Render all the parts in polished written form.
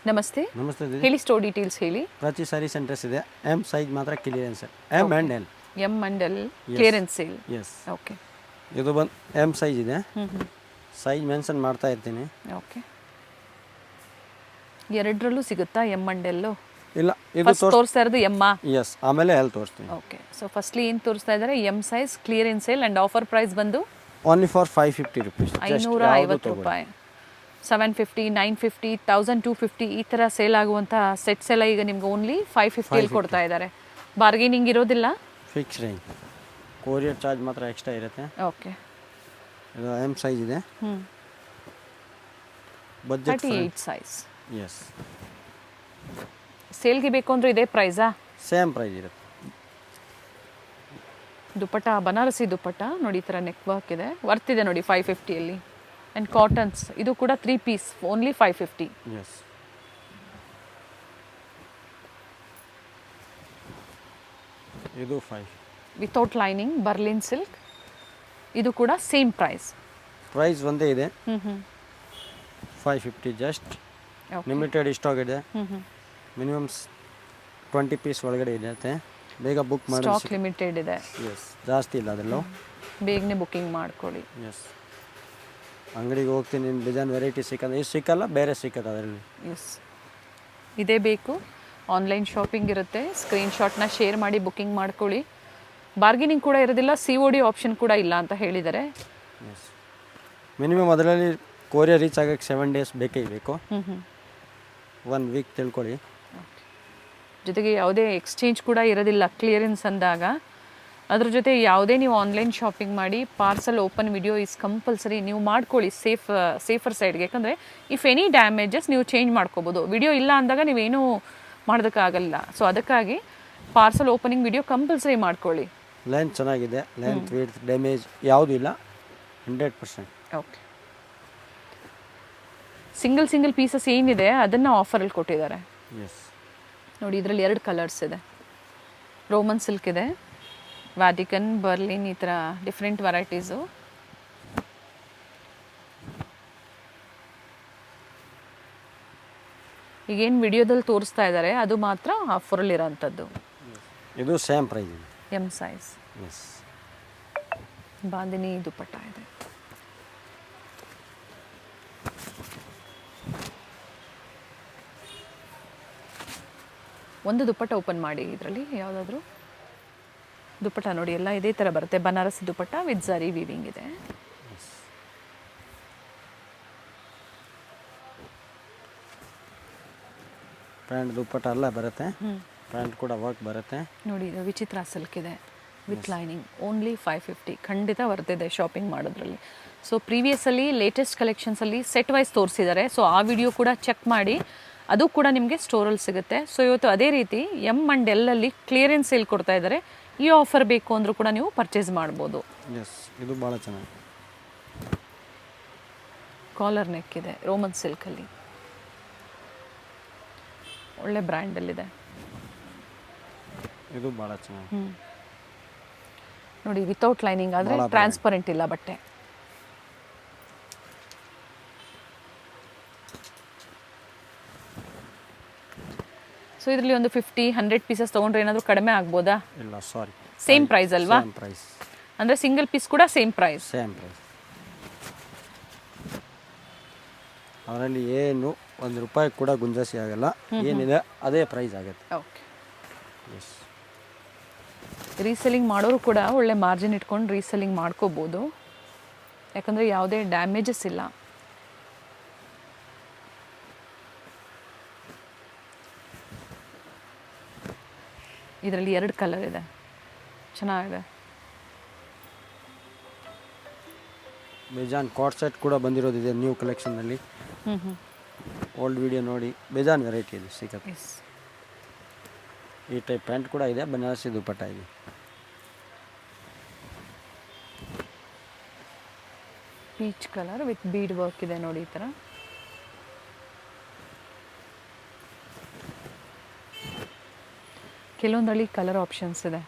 ನಮಸ್ತೆ. ನಮಸ್ತೆ ದೀದಿ. ಹೇಳಿ ಸ್ಟೋರ್ ಡೀಟೇಲ್ಸ್ ಹೇಳಿ. ಪ್ರತಿ ಸಾರಿ ಸೆಂಟರ್ಸ್ ಇದೆ. ಎಮ್ ಸೈಜ್ ಮಾತ್ರ clearance. M and L. M and L clearance sale. Yes. Okay. ಇದು ಬಂದು ಎಮ್ ಸೈಜ್ ಇದೆ. ಸೈಜ್ ಮೆನ್ಷನ್ ಮಾಡ್ತಾ ಇರ್ತೀನಿ. ಓಕೆ. ಎರಡರಲ್ಲೂ ಸಿಗುತ್ತಾ ಎಮ್ ಅಂಡ್ ಎಲ್ಲು? ಇಲ್ಲ, ಇದು ತೋರಿಸ್ತಾ ಇರೋದು ಎಮ್ಮ. ಎಸ್, ಆಮೇಲೆ ಎಲ್ ತೋರಿಸ್ತೀನಿ. ಓಕೆ. ಸೊ ಫಸ್ಟ್ಲಿ ಏನು ತೋರಿಸ್ತಾ ಇದ್ದಾರೆ? M size clearance sale and offer price ಬಂದು ಓನ್ಲಿ ಫಾರ್ 550 ರೂಪೀಸ್. 550 ರೂಪಾಯಿ. 750, 950, 1250 ಈ ಥರ ಸೇಲ್ ಆಗುವಂಥ ಸೆಟ್ಸ್ ಎಲ್ಲ ಈಗ ನಿಮ್ಗೆ ಓನ್ಲಿ 550 ಕೊಡ್ತಾ ಇದ್ದಾರೆ. ಬಾರ್ಗೇನಿಂಗ್ ಇರೋದಿಲ್ಲ. Fix range. ಕೊರಿಯರ್ ಚಾರ್ಜ್ ಮಾತ್ರ ಎಕ್ಸ್ಟ್ರಾ ಇರುತ್ತೆ. ಓಕೆ. ಇದು ಎಮ್ ಸೈಜ್ ಇದೆ. Budget 38 size. ಎಸ್. ಸೇಲ್ಗೆ ಬೇಕು ಅಂದ್ರೆ ಇದೇ ಪ್ರೈಸಾ? ಸೇಮ್ ಪ್ರೈಸ್ ಇರುತ್ತೆ. ದುಪ್ಪಟ್ಟ, ಬನಾರಸಿ ದುಪ್ಪಟ್ಟ ನೋಡಿ, ಈ ಥರ ನೆಕ್ ವರ್ಕ್ ಇದೆ, ವರ್ತ್ ಇದೆ ನೋಡಿ 550ಅಲ್ಲಿ. ಆ್ಯಂಡ್ ಕಾಟನ್ಸ್ ಇದು ಕೂಡ 3 ಪೀಸ್ ಓನ್ಲಿ 550. ಎಸ್. ಇದು 5 ವಿತೌಟ್ ಲೈನಿಂಗ್ ಬರ್ಲಿನ್ ಸಿಲ್ಕ್. ಇದು ಕೂಡ ಸೇಮ್ ಪ್ರೈಸ್. ಪ್ರೈಸ್ ಒಂದೇ ಇದೆ. 550 ಜಸ್ಟ್. ಲಿಮಿಟೆಡ್ ಸ್ಟಾಕ್ ಇದೆ. ಮಿನಿಮಮ್ 20 ಪೀಸ್ ಒಳಗಡೆ ಇದೆ. ಬೇಗ ಬುಕ್ ಮಾಡಿ. ಸ್ಟಾಕ್ ಲಿಮಿಟೆಡ್ ಇದೆ. ಎಸ್, ಜಾಸ್ತಿ ಇಲ್ಲ ಅದೆಲ್ಲ. ಬೇಗನೆ ಬುಕ್ಕಿಂಗ್ ಮಾಡ್ಕೊಳ್ಳಿ. ಎಸ್. ಅಂಗಡಿಗೆ ಹೋಗ್ತೀನಿ, ಡಿಸೈನ್ ವೆರೈಟಿ ಸಿಕ್ಕಲ್ಲ, ಇದು ಸಿಕ್ಕಲ್ಲ, ಬೇರೆ ಸಿಕ್ಕತ್ತೆ ಅದರಲ್ಲಿ. ಎಸ್. ಇದೇ ಬೇಕು. ಆನ್ಲೈನ್ ಶಾಪಿಂಗ್ ಇರುತ್ತೆ. ಸ್ಕ್ರೀನ್ಶಾಟ್ನ ಶೇರ್ ಮಾಡಿ ಬುಕ್ಕಿಂಗ್ ಮಾಡ್ಕೊಳ್ಳಿ. ಬಾರ್ಗೇನಿಂಗ್ ಕೂಡ ಇರೋದಿಲ್ಲ, COD ಆಪ್ಷನ್ ಕೂಡ ಇಲ್ಲ ಅಂತ ಹೇಳಿದ್ದಾರೆ. ಎಸ್. ಮಿನಿಮಮ್ ಅದರಲ್ಲಿ ಕೊರಿಯರ್ ರೀಚ್ ಆಗೋಕ್ಕೆ 7 ಡೇಸ್ ಬೇಕೇ ಬೇಕು. 1 ವೀಕ್ ತಿಳ್ಕೊಳ್ಳಿ. ಜೊತೆಗೆ ಯಾವುದೇ ಎಕ್ಸ್ಚೇಂಜ್ ಕೂಡ ಇರೋದಿಲ್ಲ ಕ್ಲಿಯರೆನ್ಸ್ ಅಂದಾಗ. ಅದ್ರ ಜೊತೆ ಯಾವುದೇ ನೀವು ಆನ್ಲೈನ್ ಶಾಪಿಂಗ್ ಮಾಡಿ parcel open video is compulsory ನೀವು ಮಾಡ್ಕೊಳ್ಳಿ, ಸೇಫರ್ ಸೈಡ್ಗೆ. ಯಾಕಂದರೆ ಇಫ್ ಎನಿ ಡ್ಯಾಮೇಜಸ್ ನೀವು ಚೇಂಜ್ ಮಾಡ್ಕೋಬೋದು. ವಿಡಿಯೋ ಇಲ್ಲ ಅಂದಾಗ ನೀವೇನೂ ಮಾಡೋದಕ್ಕಾಗಲ್ಲ. ಸೊ ಅದಕ್ಕಾಗಿ ಪಾರ್ಸಲ್ ಓಪನಿಂಗ್ ವಿಡಿಯೋ ಕಂಪಲ್ಸರಿ ಮಾಡ್ಕೊಳ್ಳಿ. ಲೆಂತ್ ಚೆನ್ನಾಗಿದೆ, ಲೆಂತ್ ವಿಡ್ತ್ ಡ್ಯಾಮೇಜ್ ಯಾವುದೂ ಇಲ್ಲ, 100%. ಓಕೆ. ಸಿಂಗಲ್ ಪೀಸಸ್ ಏನಿದೆ ಅದನ್ನು ಆಫರಲ್ಲಿ ಕೊಟ್ಟಿದ್ದಾರೆ. ಎಸ್. ನೋಡಿ, ಇದರಲ್ಲಿ 2 ಕಲರ್ಸ್ ಇದೆ. ರೋಮನ್ ಸಿಲ್ಕ್ ಇದೆ, ವ್ಯಾಟಿಕನ್, ಬರ್ಲಿನ್, ಈ ಥರ ಡಿಫ್ರೆಂಟ್ ವೆರೈಟೀಸು. ಈಗೇನು ವಿಡಿಯೋದಲ್ಲಿ ತೋರಿಸ್ತಾ ಇದ್ದಾರೆ ಅದು ಮಾತ್ರ ಆಫರಲ್ಲಿರೋಂಥದ್ದು. ಇದು ಸೇಮ್ ಪ್ರೈಸ್ ಇದೆ. M size. ಎಸ್. ಬಾಂದಿನಿ ದುಪ್ಪಟ್ಟ ಇದೆ. ಒಂದು ದುಪ್ಪಟ್ಟ ಓಪನ್ ಮಾಡಿ. ಇದರಲ್ಲಿ ಯಾವುದಾದ್ರೂ ದುಪ್ಪಟ್ಟ ನೋಡಿ, ಎಲ್ಲ ಇದೇ ಥರ ಬರುತ್ತೆ. ಬನಾರಸಿ ದುಪ್ಪಟ್ಟ ವಿತ್ ಝರಿ ವೀವಿಂಗ್ ಇದೆ. ಪ್ಯಾಂಟ್ ದುಪ್ಪಟ್ಟ ಎಲ್ಲ ಬರುತ್ತೆ. ಪ್ಯಾಂಟ್ ಕೂಡ ವರ್ಕ್ ಬರುತ್ತೆ. ನೋಡಿ, ಇದು ವಿಚಿತ್ರ ಸಿಲ್ಕ್ ಇದೆ ವಿತ್ ಲೈನಿಂಗ್ ಓನ್ಲಿ 550. ಖಂಡಿತ ಬರ್ತಿದೆ ಶಾಪಿಂಗ್ ಮಾಡೋದ್ರಲ್ಲಿ. ಸೊ ಪ್ರೀವಿಯಸಲ್ಲಿ ಲೇಟೆಸ್ಟ್ ಕಲೆಕ್ಷನ್ಸಲ್ಲಿ ಸೆಟ್ ವೈಸ್ ತೋರಿಸಿದ್ದಾರೆ. ಸೊ ಆ ವಿಡಿಯೋ ಕೂಡ ಚೆಕ್ ಮಾಡಿ, ಅದು ಕೂಡ ನಿಮಗೆ ಸ್ಟೋರಲ್ಲಿ ಸಿಗುತ್ತೆ. ಸೊ ಇವತ್ತು ಅದೇ ರೀತಿ ಎಮ್ ಅಂಡ್ ಎಲ್ಲಲ್ಲಿ ಕ್ಲಿಯರೆನ್ಸ್ ಸೇಲ್ ಕೊಡ್ತಾ ಇದ್ದಾರೆ. ಈ ಆಫರ್ ಬೇಕು ಅಂದರೂ ಕೂಡ ನೀವು ಪರ್ಚೇಸ್ ಮಾಡ್ಬೋದು. ಎಸ್. ಇದು ಭಾಳ ಚೆನ್ನಾಗಿ ಕಾಲರ್ ನೆಕ್ ಇದೆ ರೋಮನ್ ಸಿಲ್ಕಲ್ಲಿ, ಒಳ್ಳೆ ಬ್ರ್ಯಾಂಡಲ್ಲಿದೆ. ಇದು ಭಾಳ ಚೆನ್ನಾಗಿ ನೋಡಿ, ವಿತೌಟ್ ಲೈನಿಂಗ್ ಆದರೆ ಟ್ರಾನ್ಸ್ಪರೆಂಟ್ ಇಲ್ಲ ಬಟ್ಟೆ. ಸೊ ಇದರಲ್ಲಿ ಒಂದು 50-100 ಪೀಸಸ್ ತೊಗೊಂಡ್ರೆ ಏನಾದರೂ ಕಡಿಮೆ ಆಗ್ಬೋದಾ? ಇಲ್ಲ, ಸಾರಿ, ಸೇಮ್ ಪ್ರೈಸ್ ಅಲ್ವಾ? ಪ್ರೈಸ್ ಅಂದರೆ ಸಿಂಗಲ್ ಪೀಸ್ ಕೂಡ ಸೇಮ್ ಪ್ರೈಸ್. ಅದರಲ್ಲಿ ಏನು ₹1 ಕೂಡ ಗುಂಜಾಸಿ ಆಗಲ್ಲ. ಏನಿದೆ ಅದೇ ಪ್ರೈಸ್ ಆಗುತ್ತೆ. ಓಕೆ. ಎಸ್. ರೀಸೆಲ್ಲಿಂಗ್ ಮಾಡೋರು ಕೂಡ ಒಳ್ಳೆ ಮಾರ್ಜಿನ್ ಇಟ್ಕೊಂಡು ರೀಸೆಲ್ಲಿಂಗ್ ಮಾಡ್ಕೋಬೋದು. ಯಾಕಂದರೆ ಯಾವುದೇ ಡ್ಯಾಮೇಜಸ್ ಇಲ್ಲ. ಇದರಲ್ಲಿ 2 ಕಲರ್ ಇದೆ, ಚೆನ್ನಾಗಿದೆ. ಬೇಜಾನ್ ಕಾಟ್ ಸೆಟ್ ಕೂಡ ಬಂದಿರೋದಿದೆ ನ್ಯೂ ಕಲೆಕ್ಷನ್ನಲ್ಲಿ. ಓಲ್ಡ್ ವಿಡಿಯೋ ನೋಡಿ, ಬೇಜಾನ್ ವೆರೈಟಿ ಇದೆ ಸಿಗುತ್ತೆ. ಈ ಟೈಪ್ ಪ್ಯಾಂಟ್ ಕೂಡ ಇದೆ, ಬನಾರಸಿ ದುಪ್ಪಟ್ಟ ಇದೆ. Peach colour with bead work ಇದೆ ನೋಡಿ, ಈ ಥರ. ಕೆಲವೊಂದರಲ್ಲಿ ಕಲರ್ ಆಪ್ಷನ್ಸ್ ಇದೆ.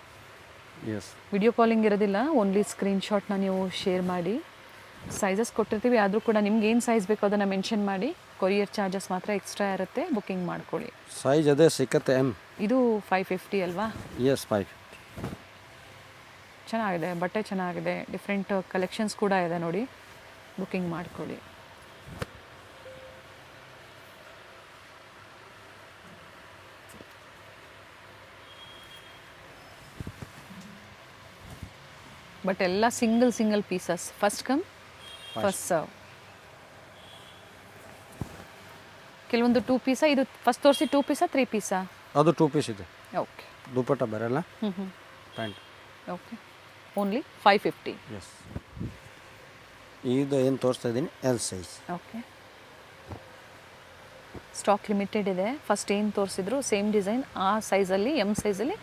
ಎಸ್. ವಿಡಿಯೋ ಕಾಲಿಂಗ್ ಇರೋದಿಲ್ಲ, ಓನ್ಲಿ ಸ್ಕ್ರೀನ್ಶಾಟ್ನ ನೀವು ಶೇರ್ ಮಾಡಿ. ಸೈಜಸ್ ಕೊಟ್ಟಿರ್ತೀವಿ, ಆದರೂ ಕೂಡ ನಿಮ್ಗೆ ಏನು ಸೈಜ್ ಬೇಕೋ ಅದನ್ನು ಮೆನ್ಷನ್ ಮಾಡಿ ಕೊರಿಯರ್ ಚಾರ್ಜಸ್ ಮಾತ್ರ ಎಕ್ಸ್ಟ್ರಾ ಇರುತ್ತೆ, ಬುಕ್ಕಿಂಗ್ ಮಾಡ್ಕೊಳ್ಳಿ. ಸೈಜ್ ಅದೇ ಸಿಕ್ಕತ್ತೆ ಎಮ್. ಇದು 550 ಅಲ್ವಾ? ಎಸ್ 5. ಚೆನ್ನಾಗಿದೆ, ಬಟ್ಟೆ ಚೆನ್ನಾಗಿದೆ, ಡಿಫ್ರೆಂಟ್ ಕಲೆಕ್ಷನ್ಸ್ ಕೂಡ ಇದೆ ನೋಡಿ, ಬುಕ್ಕಿಂಗ್ ಮಾಡ್ಕೊಳ್ಳಿ. ಬಟ್ ಎಲ್ಲ single pieces, first come first serve. ಕೆಲವೊಂದು 2 ಪೀಸಾ, ಇದು ಫಸ್ಟ್ ತೋರಿಸಿ 2 ಪೀಸಾ 3 ಪೀಸಾ? ಅದು 2 ಪೀಸ್ ಇದೆ. ಓಕೆ. ದುಪಟ್ಟ ಬರಲ್ಲ. ಪ್ಯಾಂಟ್. ಓಕೆ. ಓನ್ಲಿ 550. ಎಸ್. ಇದು ಏನು ತೋರಿಸ್ತಾ ಇದ್ದೀನಿ L size. Okay. Stock limited ಇದೆ. ಫಸ್ಟ್ ಏನು ತೋರಿಸಿದ್ರು ಸೇಮ್ ಡಿಸೈನ್ ಆ ಸೈಜಲ್ಲಿ, ಎಮ್ ಸೈಜಲ್ಲಿ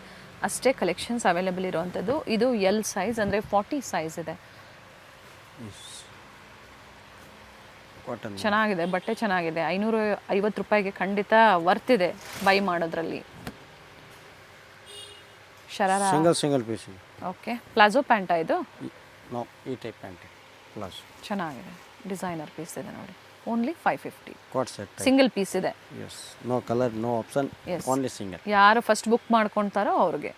ಅಷ್ಟೇ ಕಲೆಕ್ಷನ್ಸ್ ಅವೈಲೇಬಲ್ ಇರುವಂಥದ್ದು. ಇದು ಎಲ್ ಸೈಜ್ ಅಂದರೆ 40 ಸೈಜ್ ಇದೆ. ಕಾಟನ್ ಚೆನ್ನಾಗಿದೆ, ಬಟ್ಟೆ ಚೆನ್ನಾಗಿದೆ. 550 ರೂಪಾಯಿಗೆ ಖಂಡಿತ ವರ್ತ್ ಇದೆ ಬೈ ಮಾಡೋದ್ರಲ್ಲಿ. Sharara single piece. Okay. Palazzo ಪ್ಯಾಂಟಾ ಇದು? ನೋ, ಈ ಟೈಪ್ ಪ್ಯಾಂಟ್ ಪ್ಲಸ್ ಚೆನ್ನಾಗಿದೆ, ಡಿಸೈನರ್ ಪೀಸ್ ಇದೆ ನೋಡಿ. Only 550. Coat set single piece ಇದೆ. Yes. No colour, no option, only single. ಯಾರು ಫಸ್ಟ್ ಬುಕ್ ಮಾಡ್ಕೊಳ್ತಾರೋ ಅವ್ರಿಗೆ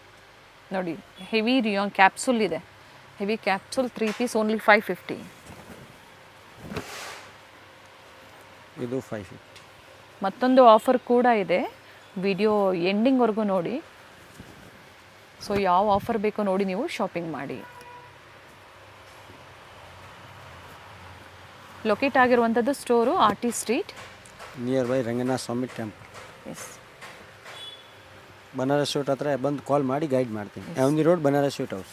ನೋಡಿ. ಹೆವಿ ರಿಯಾನ್ ಕ್ಯಾಪ್ಸೂಲ್ ಇದೆ, ಹೆವಿ ಕ್ಯಾಪ್ಸೂಲ್ 3 ಪೀಸ್, ಓನ್ಲಿ 550. ಇದು 550. ಮತ್ತೊಂದು ಆಫರ್ ಕೂಡ ಇದೆ, ವಿಡಿಯೋ ಎಂಡಿಂಗ್ವರೆಗೂ ನೋಡಿ. ಸೊ ಯಾವ ಆಫರ್ ಬೇಕೋ ನೋಡಿ ನೀವು ಶಾಪಿಂಗ್ ಮಾಡಿ. ಲೊಕೇಟ್ ಆಗಿರುವಂಥದ್ದು store RT street, near by Ranganatha Swamy temple. Yes. Banaras sweet ಹತ್ರ ಬಂದು ಕಾಲ್ ಮಾಡಿ ಗೈಡ್ ಮಾಡ್ತೀನಿ. Avenue road Banaras sweet house.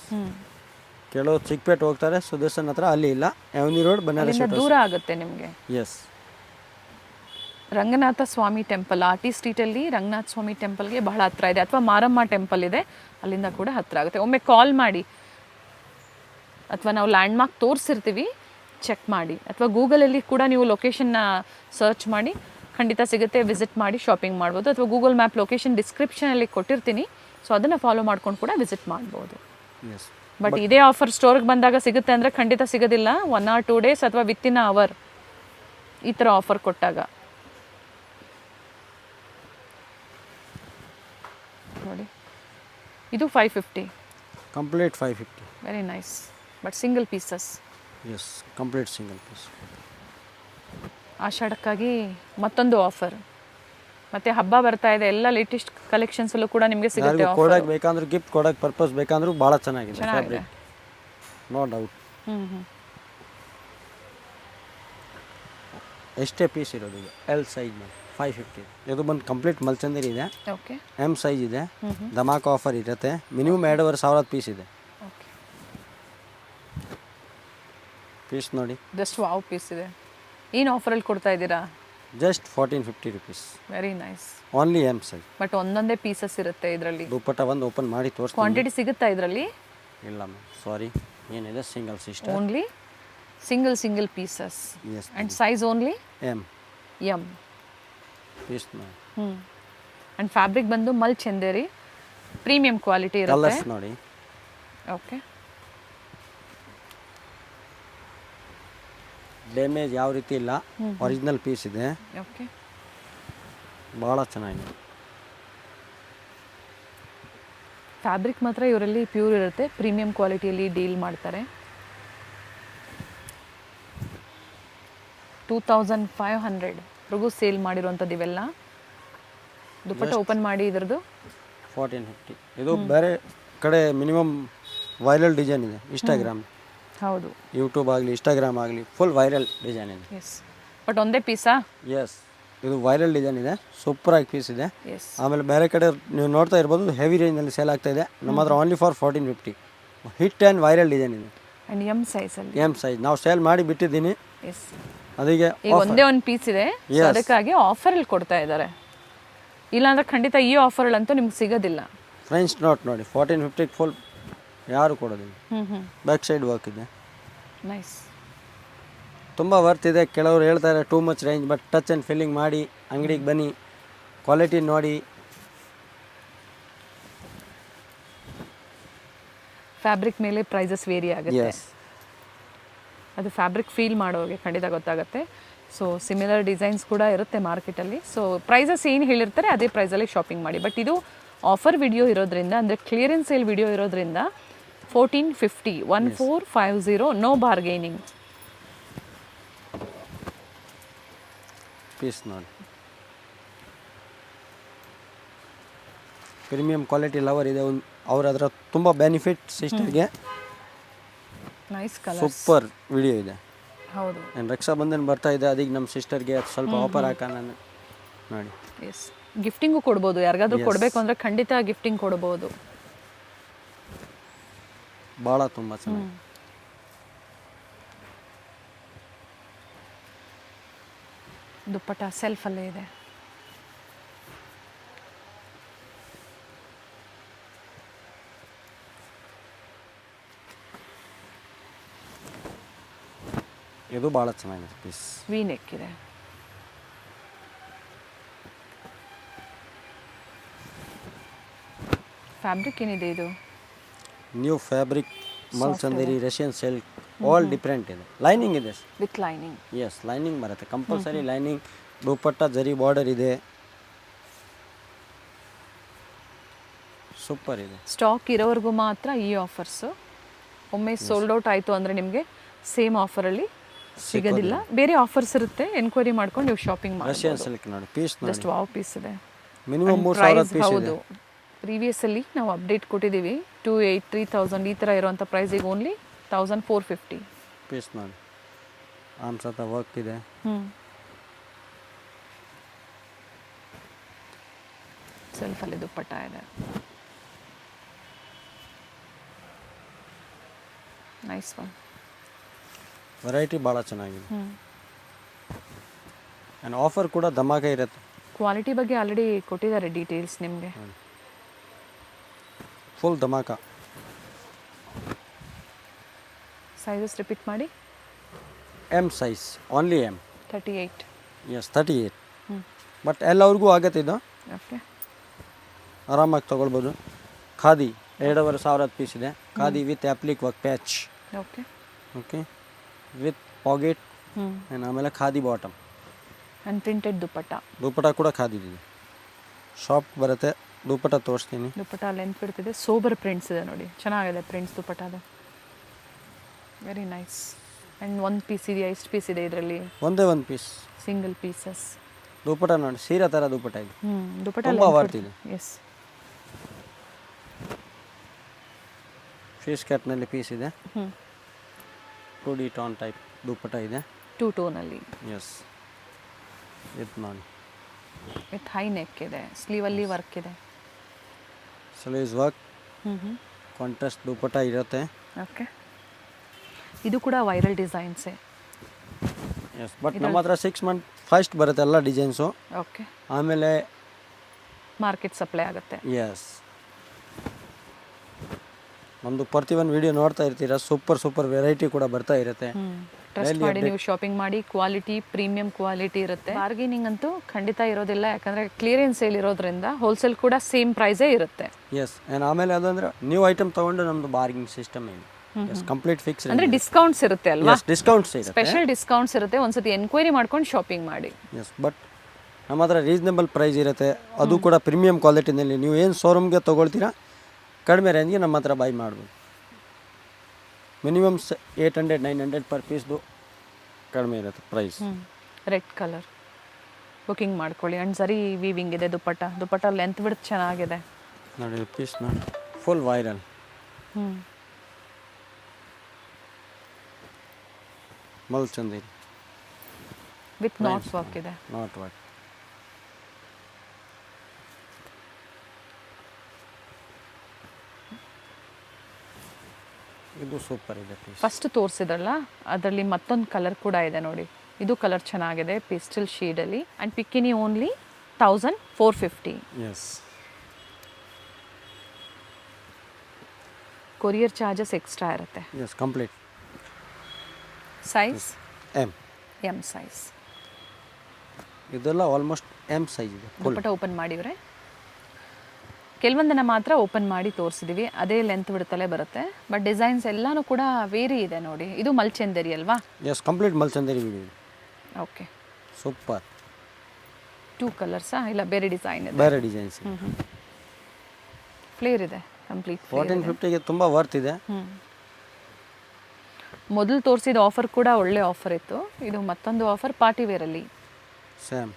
ಕೆಲವು ಚಿಕ್ಕಪೇಟೆ ಹೋಗ್ತಾರೆ, ಸುದರ್ಶನ್ ಹತ್ರ, ಅಲ್ಲಿ ಇಲ್ಲ. ಎವನಿ ರೋಡ್ ಬನಾರಸ್ ಸ್ವೀಟ್ ದೂರ ಆಗುತ್ತೆ ನಿಮಗೆ. S. Ranganatha Swamy temple RT ಸ್ಟ್ರೀಟಲ್ಲಿ Ranganatha ಸ್ವಾಮಿ ಟೆಂಪಲ್ಗೆ ಬಹಳ ಹತ್ರ ಇದೆ, ಅಥವಾ ಮಾರಮ್ಮ ಟೆಂಪಲ್ ಇದೆ, ಅಲ್ಲಿಂದ ಕೂಡ ಹತ್ತಿರ ಆಗುತ್ತೆ. ಒಮ್ಮೆ ಕಾಲ್ ಮಾಡಿ, ಅಥವಾ ನಾವು ಲ್ಯಾಂಡ್ಮಾರ್ಕ್ ತೋರಿಸಿರ್ತೀವಿ, ಚೆಕ್ ಮಾಡಿ, ಅಥವಾ ಗೂಗಲಲ್ಲಿ ಕೂಡ ನೀವು ಲೊಕೇಶನ್ನ ಸರ್ಚ್ ಮಾಡಿ ಖಂಡಿತ ಸಿಗುತ್ತೆ, ವಿಸಿಟ್ ಮಾಡಿ ಶಾಪಿಂಗ್ ಮಾಡ್ಬೋದು. ಅಥವಾ ಗೂಗಲ್ ಮ್ಯಾಪ್ ಲೊಕೇಶನ್ ಡಿಸ್ಕ್ರಿಪ್ಷನಲ್ಲಿ ಕೊಟ್ಟಿರ್ತೀನಿ, ಸೊ ಅದನ್ನು ಫಾಲೋ ಮಾಡ್ಕೊಂಡು ಕೂಡ ವಿಸಿಟ್ ಮಾಡ್ಬೋದು. ಎಸ್. ಬಟ್ ಇದೇ ಆಫರ್ ಸ್ಟೋರ್ಗೆ ಬಂದಾಗ ಸಿಗುತ್ತೆ ಅಂದರೆ ಖಂಡಿತ ಸಿಗೋದಿಲ್ಲ. 1 or 2 ಡೇಸ್ ಅಥವಾ ವಿತಿನ್ ಅವರ್ ಈ ಥರ ಆಫರ್ ಕೊಟ್ಟಾಗ. ನೋಡಿ, ಇದು 550. Complete 550. Very nice, but single pieces. Yes, complete single piece. ಆಷಾಢಕ್ಕಾಗಿ ಮತ್ತೊಂದು ಆಫರ್, ಮತ್ತೆ ಹಬ್ಬ ಬರ್ತಾ ಇದೆ, ಎಲ್ಲ ಲೇಟೆಸ್ಟ್ ಕಲೆಕ್ಷನ್ಸಲ್ಲೂ ಕೂಡ ನಿಮಗೆ ಸಿಗುತ್ತೆ. ಕೊಡಕ್ಕೆ ಬೇಕಂದ್ರೆ, ಗಿಫ್ಟ್ ಕೊಡಕ್ಕೆ ಪರ್ಪಸ್ ಬೇಕಂದ್ರೂ ಭಾಳ ಚೆನ್ನಾಗಿದೆ ಫ್ಯಾಬ್ರಿಕ್, ನೋ ಡೌಟ್. ಎಷ್ಟೇ ಪೀಸ್ ಇರೋದು ಈಗ ಎಲ್ ಸೈಜ್ 550. ಇದು ಬಂದು ಕಂಪ್ಲೀಟ್ ಮಲ್ಚಂದಿರಿ ಇದೆ. ಓಕೆ. ಎಮ್ ಸೈಜ್ ಇದೆ. ಧಮಾಕ ಆಫರ್ ಇರುತ್ತೆ. ಮಿನಿಮಮ್ 2,500 ಪೀಸ್ ಇದೆ. ಓಕೆ. ಪೀಸ್ ನೋಡಿ, ಜಸ್ಟ್ ವಾವ್ ಪೀಸ್ ಇದೆ. ಏನು ಆಫರಲ್ಲಿ ಕೊಡ್ತಾ ಇದ್ದೀರಾ? Just 1450 rupees. Very nice. Only M size. But ಒಂದೊಂದೇ ಪೀಸಸ್ ಇರುತ್ತೆ ಇದರಲ್ಲಿ. ದುಪ್ಪಟ್ಟ ಒಂದು ಓಪನ್ ಮಾಡಿ ತೋರಿಸ್ತೀನಿ. ಕ್ವಾಂಟಿಟಿ ಸಿಗುತ್ತಾ ಇದರಲ್ಲಿ? ಇಲ್ಲ ಮ್ಯಾಮ್, ಸಾರಿ, ಏನಿದೆ single sister. Only single pieces. Yes. And size only M. Piece ನೋಡಿ. ಆ್ಯಂಡ್ ಫ್ಯಾಬ್ರಿಕ್ ಬಂದು ಮಲ್ ಚಂದೇರಿ, ಪ್ರೀಮಿಯಂ ಕ್ವಾಲಿಟಿ ಇರುತ್ತೆ. ಕಲರ್ಸ್ ನೋಡಿ. ಓಕೆ. ಡ್ಯಾಮೇಜ್ ಯಾವ ರೀತಿ ಇಲ್ಲ, ಒರಿಜಿನಲ್ ಪೀಸ್ ಇದೆ. ಓಕೆ. ಭಾಳ ಚೆನ್ನಾಗಿದೆ. ಫ್ಯಾಬ್ರಿಕ್ ಮಾತ್ರ ಇವರಲ್ಲಿ ಪ್ಯೂರ್ ಇರುತ್ತೆ, ಪ್ರೀಮಿಯಂ ಕ್ವಾಲಿಟಿಯಲ್ಲಿ ಡೀಲ್ ಮಾಡ್ತಾರೆ. 2500 ಸೇಲ್ ಮಾಡಿರುವಂಥದ್ದು ಇವೆಲ್ಲ. ದುಪ್ಪಟ್ಟ ಓಪನ್ ಮಾಡಿ ಇದ್ರದ್ದು 1450. ಇದು ಬೇರೆ ಕಡೆ ಮಿನಿಮಮ್ ವೈರಲ್ ಡಿಸೈನ್ ಇದೆ. ಇನ್ಸ್ಟಾಗ್ರಾಮ್, ಹೌದು, ಯೂಟ್ಯೂಬ್ ಆಗಲಿ ಇನ್ಸ್ಟಾಗ್ರಾಮ್ ಆಗಲಿ ಫುಲ್ ವೈರಲ್ ಡಿಸೈನ್ ಇದೆ. ಎಸ್. ಬಟ್ ಒಂದೇ ಪೀಸಾ? ಎಸ್, ಇದು ವೈರಲ್ ಡಿಸೈನ್ ಇದೆ, ಸೂಪರಾಗಿ ಪೀಸ್ ಇದೆ. ಎಸ್. ಆಮೇಲೆ ಬೇರೆ ಕಡೆ ನೀವು ನೋಡ್ತಾ ಇರ್ಬೋದು, ಹೆವಿ ರೇಂಜಲ್ಲಿ ಸೇಲ್ ಆಗ್ತಾ ಇದೆ. ನಮ್ಮ ಹತ್ರ only for 1450. Hit and viral design ಇದೆ. ಆ್ಯಂಡ್ ಎಮ್ ಸೈಜಲ್ಲಿ. ಎಮ್ ಸೈಜ್ ನಾವು ಸೇಲ್ ಮಾಡಿ ಬಿಟ್ಟಿದ್ದೀನಿ. ಎಸ್. ಅದಕ್ಕೆ ಈಗ ಒಂದೇ ಒಂದು ಪೀಸ್ ಇದೆ, so ಅದಕ್ಕಾಗಿ ಆಫರಲ್ಲಿ ಕೊಡ್ತಾ ಇದ್ದಾರೆ. ಇಲ್ಲಾಂದ್ರೆ ಖಂಡಿತ ಈ ಆಫರಲ್ಲಂತೂ ನಿಮ್ಗೆ ಸಿಗೋದಿಲ್ಲ. ಫ್ರೆಂಚ್ ನೋಟ್ ನೋಡಿ, 1450 ಫುಲ್ ಯಾರು ಕೊಡೋದಿಲ್ಲ. ಬ್ಯಾಕ್ ಸೈಡ್ ವರ್ಕ್ ಇದೆ. ನೈಸ್. ತುಂಬ ವರ್ತ್ ಇದೆ. ಕೆಲವರು ಹೇಳ್ತಾರೆ too much range, but touch and feeling ಮಾಡಿ ಅಂಗಡಿಗೆ ಬನ್ನಿ, ಕ್ವಾಲಿಟಿ ನೋಡಿ. ಫ್ಯಾಬ್ರಿಕ್ ಮೇಲೆ ಪ್ರೈಸಸ್ ವೇರಿ ಆಗುತ್ತೆ. ಎಸ್. ಅದು ಫ್ಯಾಬ್ರಿಕ್ ಫೀಲ್ ಮಾಡೋರಿಗೆ ಖಂಡಿತ ಗೊತ್ತಾಗುತ್ತೆ. ಸೊ ಸಿಮಿಲರ್ ಡಿಸೈನ್ಸ್ ಕೂಡ ಇರುತ್ತೆ ಮಾರ್ಕೆಟಲ್ಲಿ. ಸೊ ಪ್ರೈಸಸ್ ಏನು ಹೇಳಿರ್ತಾರೆ ಅದೇ ಪ್ರೈಸಲ್ಲಿ ಶಾಪಿಂಗ್ ಮಾಡಿ. ಬಟ್ ಇದು ಆಫರ್ ವಿಡಿಯೋ ಇರೋದ್ರಿಂದ, ಅಂದರೆ ಕ್ಲಿಯರೆನ್ಸ್ ಸೇಲ್ ವಿಡಿಯೋ ಇರೋದ್ರಿಂದ 1450, 1450, ನೋ ಬಾರ್ಗೇನಿಂಗ್. ಪೀಸ್ ನೋಡಿ, ಪ್ರೀಮಿಯಂ ಕ್ವಾಲಿಟಿ ಲವರ್ ಇದೆ. ಅವ್ರ ಹತ್ರ ತುಂಬ ಬೆನಿಫಿಟ್ ಸಿಸ್ಟರ್ಗೆ. ನೈಸ್ ಕಲರ್, ಸೂಪರ್ ವಿಡಿಯೋ ಇದೆ. ಹೌದು. ಏನು ರಕ್ಷಾ ಬಂಧನ್ ಬರ್ತಾ ಇದೆ, ಅದಕ್ಕೆ ನಮ್ಮ ಸಿಸ್ಟರ್ಗೆ ಸ್ವಲ್ಪ ಆಫರ್ ಹಾಕೋಣ ನೋಡಿ. ಎಸ್, ಗಿಫ್ಟಿಂಗು ಕೊಡ್ಬೋದು. ಯಾರಿಗಾದ್ರೂ ಕೊಡಬೇಕು ಅಂದರೆ ಖಂಡಿತ ಗಿಫ್ಟಿಂಗ್ ಕೊಡ್ಬೋದು. ಭಾಳ ತುಂಬ ಚೆನ್ನಾಗಿ. ದುಪ್ಪಟ್ಟ ಸೆಲ್ಫಲ್ಲೇ ಇದೆ. ಇದು ಭಾಳ ಚೆನ್ನಾಗಿದೆ ಪೀಸ್. ವಿ ನೆಕ್ ಇದೆ. ಫ್ಯಾಬ್ರಿಕ್ ಏನಿದೆ ಇದು? ನ್ಯೂ ಫ್ಯಾಬ್ರಿಕ್, ಮಲ್ಚಂದೇರಿ, ರಷ್ಯನ್ ಸಿಲ್ಕ್, ಆಲ್ ಡಿಫ್ರೆಂಟ್ ಇದೆ. ಲೈನಿಂಗ್ ಇದೆ ವಿತ್ ಲೈನಿಂಗ್. ಎಸ್, ಲೈನಿಂಗ್ ಬರುತ್ತೆ compulsory. Lining, dupatta zari border ಇದೆ. ಸೂಪರ್ ಇದೆ. ಸ್ಟಾಕ್ ಇರೋವರೆಗೂ ಮಾತ್ರ ಈ ಆಫರ್ಸು. ಒಮ್ಮೆ ಸೋಲ್ಡ್ ಔಟ್ ಆಯಿತು ಅಂದರೆ ನಿಮಗೆ ಸೇಮ್ ಆಫರಲ್ಲಿ ಸಿಗೋದಿಲ್ಲ. ಬೇರೆ ಆಫರ್ಸ್ ಇರುತ್ತೆ, ಎನ್ಕ್ವೈರಿ ಮಾಡ್ಕೊಂಡು ನೀವು ಶಾಪಿಂಗ್ ಮಾಡಿ. ರಷ್ಯನ್ ಸಿಲ್ಕ್ ನೋಡಿ, ಪೀಸ್ ನೋಡಿ, ಜಸ್ಟ್ ವಾವ್ ಪೀಸ್ ಇದೆ. ಮಿನಿಮಮ್ 3000 ಪೀಸ್ ಇದೆ. ಹೌದು, ಪ್ರೀವಿಯಸ್ಸಲ್ಲಿ ನಾವು ಅಪ್ಡೇಟ್ ಕೊಟ್ಟಿದ್ದೀವಿ. 2800, 3000 ಈ ಥರ ಇರುವಂಥ ಪ್ರೈಸಿಗೆ ಓನ್ಲಿ 1450 ಪೀಸ್ ನೋಡಿ. ಆರ್ಮ್ಸ್ ಹತ್ರ ವರ್ಕ್ ಇದೆ. ಸೆಲ್ಫಲ್ಲಿ ದುಪ್ಪಟ್ಟ ಇದೆ. Nice one. ವೆರೈಟಿ ಭಾಳ ಚೆನ್ನಾಗಿದೆ. ಆ್ಯಂಡ್ ಆಫರ್ ಕೂಡ ಧಮಾಕ ಇರುತ್ತೆ. ಕ್ವಾಲಿಟಿ ಬಗ್ಗೆ ಆಲ್ರೆಡಿ ಕೊಟ್ಟಿದ್ದಾರೆ ಡೀಟೇಲ್ಸ್ ನಿಮಗೆ. ಫುಲ್ ಧಮಾಕ. ಸೈಜಸ್ ರಿಪೀಟ್ ಮಾಡಿ. M size, only M. 38. Yes, 38. But ಎಲ್ಲವ್ರಿಗೂ ಆಗತ್ತೆ ಇದು. ಓಕೆ, ಆರಾಮಾಗಿ ತೊಗೊಳ್ಬೋದು. ಖಾದಿ 2500 ಪೀಸ್ ಇದೆ. Khadi with applique work patch. Okay okay, with pocket. And ಆಮೇಲೆ khadi bottom and printed dupatta. Dupatta ಕೂಡ ಖಾದಿದಿದೆ. ಶಾಪ್ ಬರುತ್ತೆ. ದುಪ್ಪಟ್ಟ ತೋರಿಸ್ತೀನಿ. ದುಪ್ಪಟ್ಟ ಲೆಂತ್ ಬಿಡ್ತಿದೆ. ಸೋಬರ್ ಪ್ರಿಂಟ್ಸ್ ಇದೆ ನೋಡಿ, ಚೆನ್ನಾಗಿದೆ ಪ್ರಿಂಟ್ಸ್ ದುಪ್ಪಟ್ಟದ. Very nice. ಆ್ಯಂಡ್ ಒಂದು ಪೀಸ್ ಇದೆಯಾ? ಎಷ್ಟು ಪೀಸ್ ಇದೆ ಇದರಲ್ಲಿ? ಒಂದೇ ಒಂದು ಪೀಸ್, ಸಿಂಗಲ್ ಪೀಸಸ್. ದುಪ್ಪಟ್ಟ ನೋಡಿ, ಸೀರೆ ಥರ ದುಪ್ಪಟ್ಟ ಇದೆ. ದುಪ್ಪಟ್ಟ ತುಂಬ ವರ್ತ್ ಇದೆ. ಎಸ್, ಫಿಶ್ ಕಟ್ನಲ್ಲಿ ಪೀಸ್ ಇದೆ. 2D ಟಾನ್ ಟೈಪ್ ದುಪ್ಪಟ್ಟ ಇದೆ. 2 ಟೋನಲ್ಲಿ. ಎಸ್, ಇದು ನೋಡಿ, ವಿತ್ ಹೈ ನೆಕ್ ಇದೆ. ಸ್ಲೀವಲ್ಲಿ ವರ್ಕ್ ಇದೆ. ಸ್ಲೀವ್ಸ್ ವರ್ಕ್, ಕಾಂಟ್ರಾಸ್ಟ್ ದುಪ್ಪಟ್ಟ ಇರುತ್ತೆ. ಓಕೆ, ಇದು ಕೂಡ ವೈರಲ್ ಡಿಸೈನ್ಸೇ. ಎಸ್, ಬಟ್ ನಮ್ಮ ಹತ್ರ 6 ಮಂತ್ ಫಸ್ಟ್ ಬರುತ್ತೆ ಎಲ್ಲ ಡಿಸೈನ್ಸು. ಓಕೆ, ಆಮೇಲೆ ಮಾರ್ಕೆಟ್ ಸಪ್ಲೈ ಆಗುತ್ತೆ. ಎಸ್, ನಮ್ಮದು ಪ್ರತಿಯೊಂದು ವಿಡಿಯೋ ನೋಡ್ತಾ ಇರ್ತೀರ. ಸೂಪರ್ ವೆರೈಟಿ ಕೂಡ ಬರ್ತಾ ಇರುತ್ತೆ. ಟ್ರಸ್ಟ್ ಮಾಡಿ ನೀವು ಶಾಪಿಂಗ್ ಮಾಡಿ. ಕ್ವಾಲಿಟಿ ಪ್ರೀಮಿಯಂ ಕ್ವಾಲಿಟಿ ಇರುತ್ತೆ. ಬಾರ್ಗೇನಿಂಗ್ ಅಂತೂ ಖಂಡಿತ ಇರೋದಿಲ್ಲ, ಯಾಕಂದರೆ ಕ್ಲಿಯರೆನ್ಸ್ ಸೇಲ್ ಇರೋದ್ರಿಂದ ಹೋಲ್ಸೇಲ್ ಕೂಡ ಸೇಮ್ ಪ್ರೈಸೇ ಇರುತ್ತೆ. ಎಸ್, ಆ್ಯಂಡ್ ಆಮೇಲೆ ಅದಂದ್ರೆ ನ್ಯೂ ಐಟಮ್ ತೊಗೊಂಡು ನಮ್ಮದು ಬಾರ್ಗಿಂಗ್ ಸಿಸ್ಟಮ್ ಇದೆ. Yes, complete fix. ಅಂದರೆ ಡಿಸ್ಕೌಂಟ್ಸ್ ಇರುತ್ತೆ ಅಲ್ವಾ? ಡಿಸ್ಕೌಂಟ್ಸ್ ಇರುತ್ತೆ, ಸ್ಪೆಷಲ್ ಡಿಸ್ಕೌಂಟ್ಸ್ ಇರುತ್ತೆ. ಒಂದ್ಸತಿ ಎನ್ಕ್ವೈರಿ ಮಾಡ್ಕೊಂಡು ಶಾಪಿಂಗ್ ಮಾಡಿ. ಎಸ್, ಬಟ್ ನಮ್ಮ ಹತ್ರ ರೀಸನೇಬಲ್ ಪ್ರೈಸ್ ಇರುತ್ತೆ. ಅದು ಕೂಡ ಪ್ರೀಮಿಯಂ ಕ್ವಾಲಿಟಿನಲ್ಲಿ. ನೀವು ಏನು ಶೋರೂಮ್ಗೆ ತೊಗೊಳ್ತೀರಾ ಕಡಿಮೆ ರೇಂಜ್ಗೆ ನಮ್ಮ ಹತ್ರ ಬೈ ಮಾಡ್ಬೋದು. ಮಿನಿಮಮ್ 800, 900 ಪರ್ ಪೀಸ್ದು ಕಡಿಮೆ ಇರುತ್ತೆ ಪ್ರೈಸ್. ರೆಡ್ ಕಲರ್ ಬುಕಿಂಗ್ ಮಾಡ್ಕೊಳ್ಳಿ. ಆ್ಯಂಡ್ ಸರಿ ವೀವಿಂಗ್ ಇದೆ. ದುಪ್ಪಟ್ಟ ಲೆಂತ್ ಬಿಡ್ತು ಚೆನ್ನಾಗಿದೆ ನೋಡಿ. ಪೀಸ್ ನೋಡಿ, ಫುಲ್ ವೈರಲ್. ಮಲ್ಚಂದೇರಿ ವಿತ್ ನಾಟ್ ವರ್ಕ್ ಇದೆ. Knot work. ಇದು ಸೂಪರ್ ಇದೆ ಪೀಸ್. ಫಸ್ಟ್ ತೋರಿಸಿದ್ರಲ್ಲ ಅದರಲ್ಲಿ ಮತ್ತೊಂದು ಕಲರ್ ಕೂಡ ಇದೆ ನೋಡಿ. ಇದು ಕಲರ್ ಚೆನ್ನಾಗಿದೆ, ಪೇಸ್ಟಲ್ ಶೇಡಲ್ಲಿ. ಆ್ಯಂಡ್ ಪಿಕ್ಕಿನಿ only 1450. Yes, courier charges extra ಇರುತ್ತೆ. Yes, complete. Size M size. ಇದೆಲ್ಲ ಆಲ್ಮೋಸ್ಟ್ ಎಮ್ ಸೈಜ್ ಇದೆ. ದುಪ್ಪಟ್ಟ ಓಪನ್ ಮಾಡಿವ್ರೆ. ಕೆಲವೊಂದನ್ನು ಮಾತ್ರ ಓಪನ್ ಮಾಡಿ ತೋರಿಸಿದ್ದೀವಿ, ಅದೇ ಲೆಂತ್ ಬಿಡುತ್ತಲೇ ಬರುತ್ತೆ. ಬಟ್ ಡಿಸೈನ್ಸ್ ಎಲ್ಲನೂ ಕೂಡ ವೇರಿ ಇದೆ ನೋಡಿ. ಇದು ಮಲ್ಚಂದೇರಿ ಅಲ್ವಾ? ಎಸ್, ಕಂಪ್ಲೀಟ್ ಮಲ್ಚಂದೇರಿ ವಿಡಿಯೋ. Okay, super. 2 ಕಲರ್ಸಾ ಇಲ್ಲ ಬೇರೆ ಡಿಸೈನ್ ಇದೆ? ಬೇರೆ ಡಿಸೈನ್ಸ್. ಫ್ಲೇರ್ ಇದೆ, ಕಂಪ್ಲೀಟ್ ಫ್ಲೇರ್. 1450ಗೆ ತುಂಬ ವರ್ತ್ ಇದೆ. ಮೊದಲು ತೋರಿಸಿದ ಆಫರ್ ಕೂಡ ಒಳ್ಳೆ ಆಫರ್ ಇತ್ತು. ಇದು ಮತ್ತೊಂದು ಆಫರ್ ಪಾರ್ಟಿ ವೇರಲ್ಲಿ. ಸೇಮ್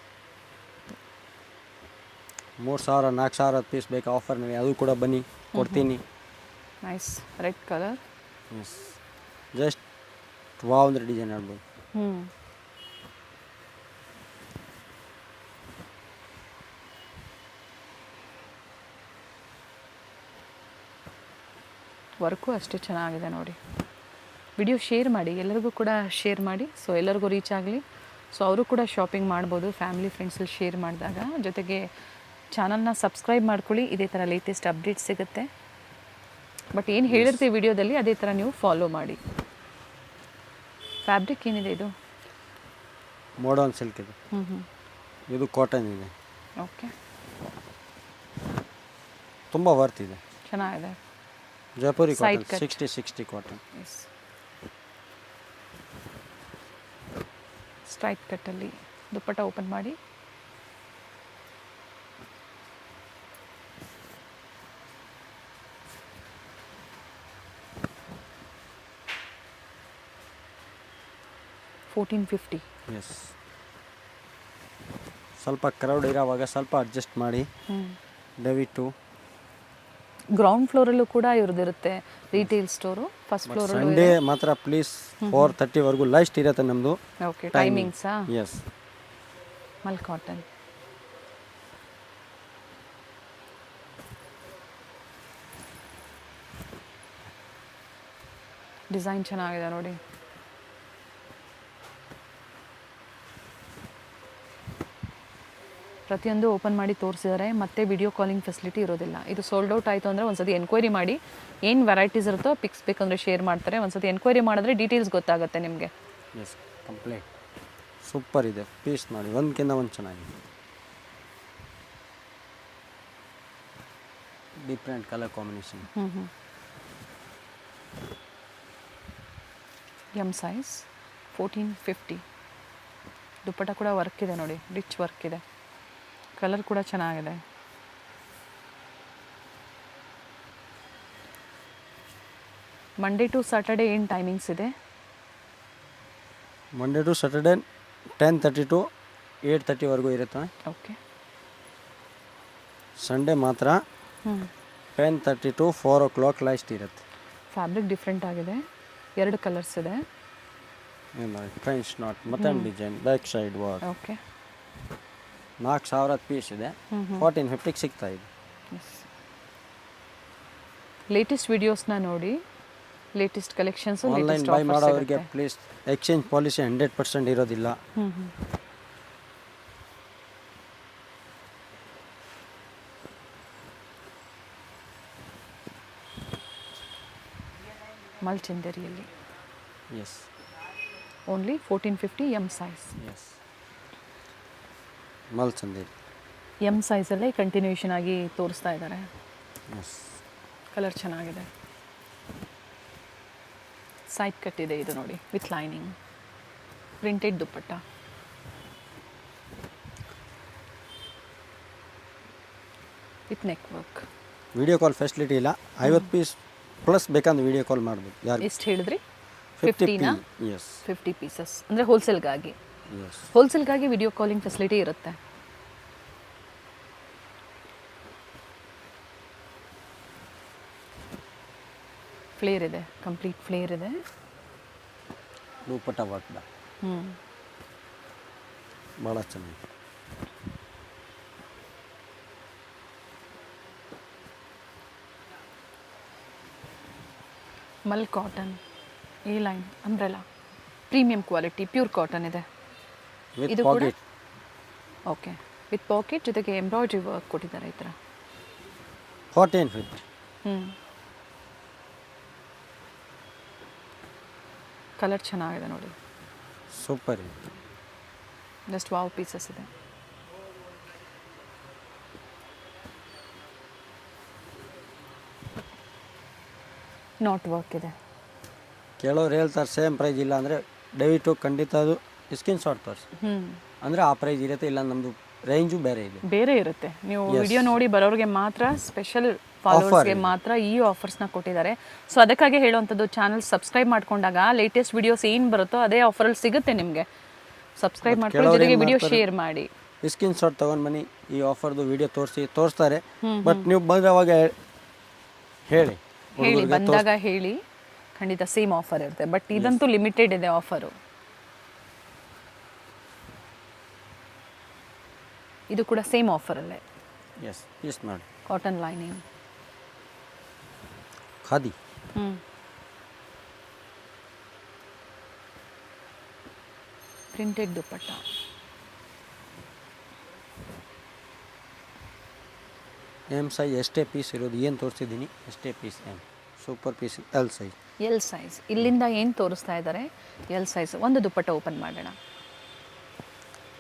3000 4000 ಪೀಸ್ ಬೇಕು ಆಫರ್ನಲ್ಲಿ, ಅದು ಕೂಡ ಬನ್ನಿ ಕೊಡ್ತೀನಿ. Nice red colour. Yes, just wow ಅಂದರೆ ಡಿಸೈನ್ ಹೇಳ್ಬೋದು. ವರ್ಕು ಅಷ್ಟೇ ಚೆನ್ನಾಗಿದೆ ನೋಡಿ. ವಿಡಿಯೋ ಶೇರ್ ಮಾಡಿ, ಎಲ್ಲರಿಗೂ ಕೂಡ ಶೇರ್ ಮಾಡಿ, ಸೊ ಎಲ್ಲರಿಗೂ ರೀಚ್ ಆಗಲಿ. ಸೊ ಅವರು ಕೂಡ ಶಾಪಿಂಗ್ ಮಾಡ್ಬೋದು ಫ್ಯಾಮಿಲಿ ಫ್ರೆಂಡ್ಸಲ್ಲಿ ಶೇರ್ ಮಾಡಿದಾಗ. ಜೊತೆಗೆ ಚಾನಲ್ನ ಸಬ್ಸ್ಕ್ರೈಬ್ ಮಾಡ್ಕೊಳ್ಳಿ, ಇದೇ ಥರ ಲೇಟೆಸ್ಟ್ ಅಪ್ಡೇಟ್ ಸಿಗುತ್ತೆ. ಬಟ್ ಏನು ಹೇಳಿರ್ತೀವಿ ವಿಡಿಯೋದಲ್ಲಿ ಅದೇ ಥರ ನೀವು ಫಾಲೋ ಮಾಡಿ. ಫ್ಯಾಬ್ರಿಕ್ ಏನಿದೆ ಇದು? ಮಾಡರ್ನ್ ಸಿಲ್ಕ್ ಇದು. ಇದು ಕಾಟನ್ ಇದೆ. ಓಕೆ, ತುಂಬ ವರ್ತ್ ಇದೆ, ಚೆನ್ನಾಗಿದೆ. Jaipuri Side cotton, cut. 60 cotton. Yes, straight ಕಟ್ಟಲ್ಲಿ ದುಪ್ಪಟ್ಟ ಓಪನ್ ಮಾಡಿ. $1450. ಎಸ್, ಸ್ವಲ್ಪ ಕ್ರೌಡ್ ಇರೋವಾಗ ಸ್ವಲ್ಪ ಅಡ್ಜಸ್ಟ್ ಮಾಡಿ ದಯವಿಟ್ಟು. ಗ್ರೌಂಡ್ ಫ್ಲೋರಲ್ಲೂ ಕೂಡ ಇವ್ರದ್ದಿರುತ್ತೆ ರೀಟೇಲ್ ಸ್ಟೋರು. ಫಸ್ಟ್ ಫ್ಲೋರಲ್ಲೂ ಸಂಡೇ ಮಾತ್ರ ಪ್ಲೀಸ್ 4:30ವರೆಗೂ ಲೈಸ್ಟ್ ಇರುತ್ತೆ ನಮ್ಮದು. ಓಕೆ, ಟೈಮಿಂಗ್ಸಾ? ಎಸ್. ಮಲ್ ಕಾಟನ್. ಡಿಸೈನ್ ಚೆನ್ನಾಗಿದೆ ನೋಡಿ. ಪ್ರತಿಯೊಂದು ಓಪನ್ ಮಾಡಿ ತೋರಿಸಿದ್ದಾರೆ. ಮತ್ತೆ ವಿಡಿಯೋ ಕಾಲಿಂಗ್ ಫೆಸಿಲಿಟಿ ಇರೋದಿಲ್ಲ. ಇದು ಸೋಲ್ಡ್ ಔಟ್ ಆಯಿತು ಅಂದರೆ ಒಂದ್ಸತಿ ಎನ್ಕ್ವೈರಿ ಮಾಡಿ, ಏನು ವೆರೈಟೀಸ್ ಇರುತ್ತೋ ಪಿಕ್ಸ್ ಬೇಕಂದರೆ ಶೇರ್ ಮಾಡ್ತಾರೆ. ಒಂದ್ಸತಿ ಎನ್ಕ್ವೈರಿ ಮಾಡಿದ್ರೆ ಡೀಟೇಲ್ಸ್ ಗೊತ್ತಾಗುತ್ತೆ ನಿಮಗೆ. ಎಸ್, ಕಂಪ್ಲೀಟ್ ಸೂಪರ್ ಇದೆ. ಪೀಸ್ ನೋಡಿ, ಒಂದಕ್ಕಿಂತ ಒಂದು ಚೆನ್ನಾಗಿದೆ. Different colour combination. M size 1450. ದುಪ್ಪಟ್ಟ ಕೂಡ ವರ್ಕ್ ಇದೆ ನೋಡಿ, ರಿಚ್ ವರ್ಕ್ ಇದೆ. ಕಲರ್ ಕೂಡ ಚೆನ್ನಾಗಿದೆ. ಮಂಡೇ ಟು ಸ್ಯಾಟರ್ಡೇ ಏನು ಟೈಮಿಂಗ್ಸ್ ಇದೆ? ಮಂಡೇ ಟು ಸ್ಯಾಟರ್ಡೇ 10:30 to 8:30ವರೆಗೂ ಇರುತ್ತೆ. ಓಕೆ. ಸಂಡೇ ಮಾತ್ರ 10:30 to 4 o'clock ಲೈಸ್ಟ್ ಇರುತ್ತೆ. ಫ್ಯಾಬ್ರಿಕ್ ಡಿಫ್ರೆಂಟ್ ಆಗಿದೆ, 2 ಕಲರ್ಸ್ ಇದೆ. ಫ್ರೆಂಚ್ ನಾಟ್ ಮತ್ತೊಂದು design, back side work. Okay, 4000 piece ಇದೆ. 1450ಗೆ ಸಿಗ್ತಾ ಇದೆ. ಲೇಟೆಸ್ಟ್ ವಿಡಿಯೋಸ್ನ ನೋಡಿ, ಲೇಟೆಸ್ಟ್ ಕಲೆಕ್ಷನ್ಸು, ಆನ್ಲೈನ್ ಬೈ ಮಾಡೋರಿಗೆ ಪ್ಲೀಸ್ ಎಕ್ಸ್ಚೇಂಜ್ ಪಾಲಿಸಿ 100% ಇರೋದಿಲ್ಲ. ಮಲ್ಚಂದೇರಿಯಲ್ಲಿ yes, only 1450 M size. Yes, ಮಲ್ಚಂದೇರಿ ಎಮ್ ಸೈಜಲ್ಲೇ ಕಂಟಿನ್ಯೂಷನ್ ಆಗಿ ತೋರಿಸ್ತಾ ಇದ್ದಾರೆ. ಎಸ್, ಕಲರ್ ಚೆನ್ನಾಗಿದೆ. ಸೈಡ್ ಕಟ್ ಇದೆ ಇದು ನೋಡಿ, with lining, printed dupatta. With neck work. Video call facility ಇಲ್ಲ. 50 ಪೀಸ್ ಪ್ಲಸ್ ಬೇಕಂದ್ರೆ ವಿಡಿಯೋ ಕಾಲ್ ಮಾಡ್ಬೋದು. ಯಾರು ಎಷ್ಟು ಹೇಳಿದ್ರಿ? 50 50ನಾ? ಎಸ್, 50 ಪೀಸಸ್ ಅಂದರೆ ಹೋಲ್ಸೇಲ್ಗಾಗಿ. ಎಸ್. ಹೋಲ್ಸೇಲ್ಗಾಗಿ ವಿಡಿಯೋ ಕಾಲಿಂಗ್ ಫೆಸಿಲಿಟಿ ಇರುತ್ತೆ. ಫ್ಲೇರ್ ಇದೆ, ಕಂಪ್ಲೀಟ್ ಫ್ಲೇರ್ ಇದೆ. ದುಪ್ಪಟ್ಟ ವರ್ಕ್ ಭಾಳ ಚೆನ್ನಾಗಿದೆ. Mul cotton, A line, umbrella, premium quality, pure cotton ಇದೆ. ವಿತ್ ಇದು ಕೂಡ ಪಾಕೆಟ್. ಓಕೆ, ವಿತ್ ಪಾಕೆಟ್ ಜೊತೆಗೆ ಎಂಬ್ರಾಯ್ಡ್ರಿ ವರ್ಕ್ ಕೊಟ್ಟಿದ್ದಾರೆ ಈ ಥರ. 1450. ಕಲರ್ ಚೆನ್ನಾಗಿದೆ ನೋಡಿ, ಸೂಪರ್ ಇದೆ. ಜಸ್ಟ್ ವಾವ್ ಪೀಸಸ್ ಇದೆ. ನಾಟ್ ವರ್ಕ್ ಇದೆ. ಕೆಲವ್ರು ಹೇಳ್ತಾರೆ ಸೇಮ್ ಪ್ರೈಸ್ ಇಲ್ಲ ಅಂದರೆ ದಯವಿಟ್ಟು ಖಂಡಿತ ಅದು ಸ್ಕ್ರೀನ್ ಶಾಟ್ ತೋರಿಸಿ. ಅಂದರೆ ಆ ಪ್ರೈಸ್ ಇರುತ್ತೆ, ಇಲ್ಲ ನಮ್ಮದು ರೇಂಜು ಬೇರೆ ಇದೆ. ಬೇರೆ ಇರುತ್ತೆ. ನೀವು ವಿಡಿಯೋ ನೋಡಿ ಬರೋರಿಗೆ ಮಾತ್ರ, ಸ್ಪೆಷಲ್ ಫಾಲೋವರ್ಸ್ಗೆ ಮಾತ್ರ ಈ ಆಫರ್ಸ್ನ ಕೊಟ್ಟಿದ್ದಾರೆ. ಸೊ ಅದಕ್ಕಾಗಿ ಹೇಳುವಂಥದ್ದು, ಚಾನಲ್ ಸಬ್ಸ್ಕ್ರೈಬ್ ಮಾಡ್ಕೊಂಡಾಗ ಲೇಟೆಸ್ಟ್ ವಿಡಿಯೋಸ್ ಏನು ಬರುತ್ತೋ ಅದೇ ಆಫರಲ್ಲಿ ಸಿಗುತ್ತೆ ನಿಮಗೆ. ಸಬ್ಸ್ಕ್ರೈಬ್ ಮಾಡ್ಕೊಂಡು ಜೊತೆಗೆ ವಿಡಿಯೋ ಶೇರ್ ಮಾಡಿ, ಸ್ಕ್ರೀನ್ ಶಾಟ್ ತೊಗೊಂಡು ಬನ್ನಿ, ಈ ಆಫರ್ದು ವಿಡಿಯೋ ತೋರಿಸ್ತಾರೆ. ಬಟ್ ನೀವು ಬಂದವಾಗ ಹೇಳಿ ಬಂದಾಗ ಹೇಳಿ, ಖಂಡಿತ ಸೇಮ್ ಆಫರ್ ಇರುತ್ತೆ. ಬಟ್ ಇದಂತೂ ಲಿಮಿಟೆಡ್ ಇದೆ ಆಫರು. ಇದು ಕೂಡ ಸೇಮ್ ಆಫರಲ್ಲೇ. ಎಸ್ ಮಾಡಿ. Cotton lining, khadi. Printed dupatta. M size ಎಷ್ಟೇ ಪೀಸ್ ಇರೋದು, ಏನು ತೋರಿಸಿದ್ದೀನಿ ಎಷ್ಟೇ piece. M super piece L size. L size ಇಲ್ಲಿಂದ ಏನು ತೋರಿಸ್ತಾ ಇದ್ದಾರೆ, ಎಲ್ ಸೈಜ್. ಒಂದು ದುಪ್ಪಟ್ಟ ಓಪನ್ ಮಾಡೋಣ.